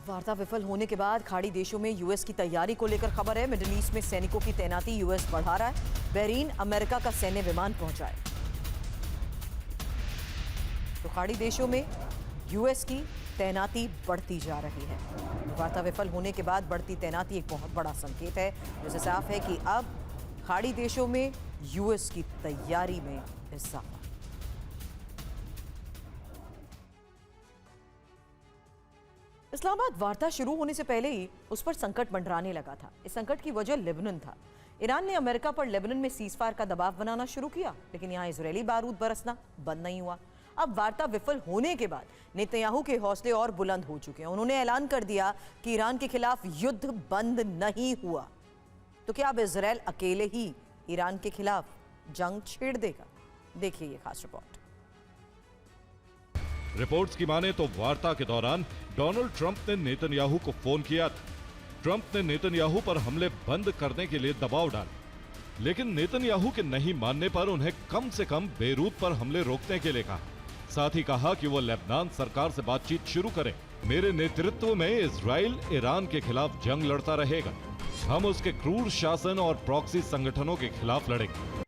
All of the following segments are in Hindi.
वार्ता विफल होने के बाद खाड़ी देशों में यूएस की तैयारी को लेकर खबर है। मिडिल ईस्ट में सैनिकों की तैनाती यूएस बढ़ा रहा है। बहरीन अमेरिका का सैन्य विमान पहुंचाए। तो खाड़ी देशों में यूएस की तैनाती बढ़ती जा रही है। वार्ता विफल होने के बाद बढ़ती तैनाती एक बहुत बड़ा संकेत है, जिससे साफ है कि अब खाड़ी देशों में यूएस की तैयारी में इजाफा। इस्लामाबाद वार्ता शुरू होने से पहले ही उस पर संकट मंडराने लगा था। इस संकट की वजह लेबनान था। ईरान ने अमेरिका पर लेबनान में सीजफायर का दबाव बनाना शुरू किया, लेकिन यहां इजरायली बारूद बरसना बंद नहीं हुआ। अब वार्ता विफल होने के बाद नेतन्याहू के हौसले और बुलंद हो चुके हैं। उन्होंने ऐलान कर दिया कि ईरान के खिलाफ युद्ध बंद नहीं हुआ। तो क्या अब इजरायल अकेले ही ईरान के खिलाफ जंग छेड़ देगा? देखिए ये खास रिपोर्ट। रिपोर्ट्स की माने तो वार्ता के दौरान डोनाल्ड ट्रंप ने नेतन्याहू को फोन किया था। ट्रंप ने नेतन्याहू पर हमले बंद करने के लिए दबाव डाला, लेकिन नेतन्याहू के नहीं मानने पर उन्हें कम से कम बेरूत पर हमले रोकने के लिए कहा। साथ ही कहा कि वो लेबनान सरकार से बातचीत शुरू करें। मेरे नेतृत्व में इजराइल ईरान के खिलाफ जंग लड़ता रहेगा। हम उसके क्रूर शासन और प्रॉक्सी संगठनों के खिलाफ लड़ेंगे।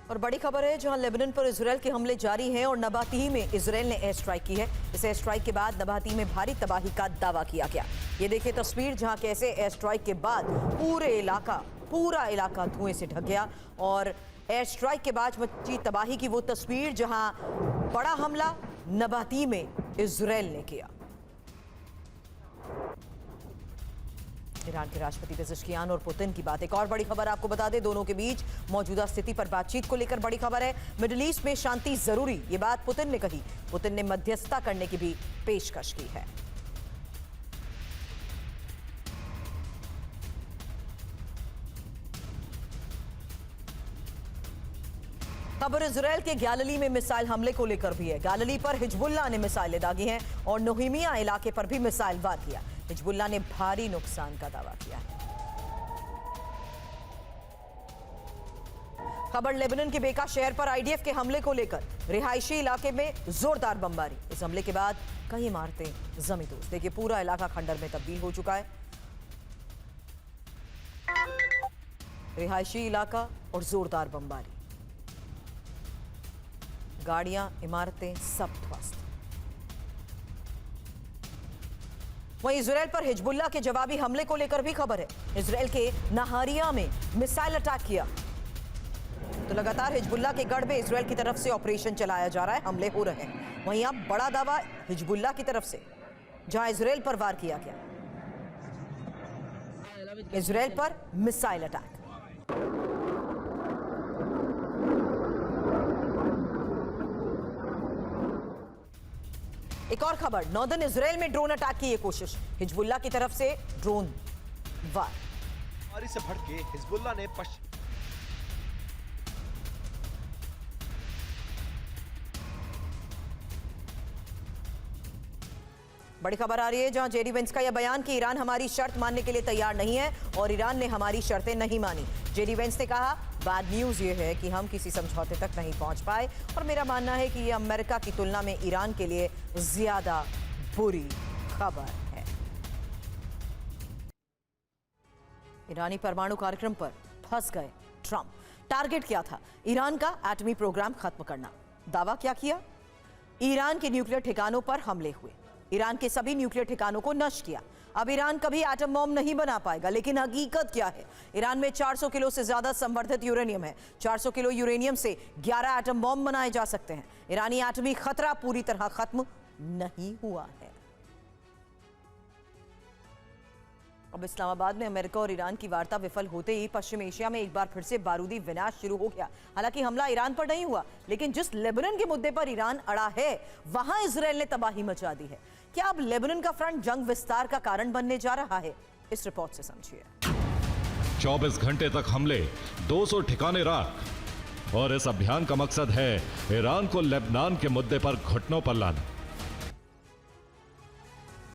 और बड़ी खबर है, जहां लेबनान पर इजरायल के हमले जारी हैं और नबातीह में इजरायल ने एयर स्ट्राइक की है। इस एयर स्ट्राइक के बाद नबातीह में भारी तबाही का दावा किया गया। ये देखिए तस्वीर, जहां कैसे एयर स्ट्राइक के बाद पूरा इलाका धुएं से ढक गया। और एयर स्ट्राइक के बाद मची तबाही की वो तस्वीर, जहां बड़ा हमला नबातीह में इजरायल ने किया। ईरान के राष्ट्रपति पेज़ेश्कियान और पुतिन की बात। एक और बड़ी खबर आपको बता दें, दोनों के बीच मौजूदा स्थिति पर बातचीत को लेकर बड़ी खबर है। मिडिल ईस्ट में शांति जरूरी, ये बात पुतिन ने कही। पुतिन ने मध्यस्थता करने की भी पेशकश की है। खबर इजरायल के गैलिली में मिसाइल हमले को लेकर भी है। गैलिली पर हिजबुल्लाह ने मिसाइलें दागी हैं और नोहिमिया इलाके पर भी मिसाइल वार किया। हिजबुल्लाह ने भारी नुकसान का दावा किया है। खबर लेबनान के बेका शहर पर आईडीएफ के हमले को लेकर। रिहायशी इलाके में जोरदार बमबारी। इस हमले के बाद कई इमारतें जमींदोज। देखिए पूरा इलाका खंडर में तब्दील हो चुका है। रिहायशी इलाका और जोरदार बमबारी, गाड़ियां, इमारतें सब ध्वस्त। वहीं इजरायल पर हिजबुल्लाह के जवाबी हमले को लेकर भी खबर है। इजरायल के नहारिया में मिसाइल अटैक किया। तो लगातार हिजबुल्लाह के गढ़ में इजरायल की तरफ से ऑपरेशन चलाया जा रहा है, हमले हो रहे हैं। वहीं अब बड़ा दावा हिजबुल्लाह की तरफ से, जहां इजरायल पर वार किया गया। इजरायल पर मिसाइल अटैक। एक और खबर, नॉर्दर्न इजरायल में ड्रोन अटैक की ये कोशिश। हिजबुल्लाह की तरफ से ड्रोन वार। बारी से भड़के हिजबुल्लाह ने बड़ी खबर आ रही है, जहां जेडी वेंस का यह बयान कि ईरान हमारी शर्त मानने के लिए तैयार नहीं है और ईरान ने हमारी शर्तें नहीं मानी। जेडी वेंस ने कहा, बैड न्यूज ये है कि हम किसी समझौते तक नहीं पहुंच पाए और मेरा मानना है कि यह अमेरिका की तुलना में ईरान के लिए ज्यादा बुरी खबर है। ईरानी परमाणु कार्यक्रम पर फंस गए ट्रंप। टारगेट क्या था? ईरान का एटमी प्रोग्राम खत्म करना। दावा क्या किया? ईरान के न्यूक्लियर ठिकानों पर हमले हुए, ईरान के सभी न्यूक्लियर ठिकानों को नष्ट किया। अब ईरान कभी एटम बम नहीं बना पाएगा, लेकिन हकीकत क्या है? ईरान में 400 किलो से ज्यादा संवर्धित यूरेनियम है। 400 किलो यूरेनियम से 11 एटम बम बनाए जा सकते हैं। ईरानी एटमी खतरा पूरी तरह खत्म नहीं हुआ है। अब इस्लामाबाद में अमेरिका और ईरान की वार्ता विफल होते ही पश्चिम एशिया में एक बार फिर से बारूदी विनाश शुरू हो गया। हालांकि हमला ईरान पर नहीं हुआ, लेकिन जिस लेबनान के मुद्दे पर ईरान अड़ा है, वहां इजरायल ने तबाही मचा दी है। क्या अब लेबनान का फ्रंट जंग विस्तार का कारण बनने जा रहा है? इस रिपोर्ट से समझिए। 24 घंटे तक हमले, 200 ठिकाने राख। और इस अभियान का मकसद है ईरान को लेबनान के मुद्दे पर घुटनों पर लाना।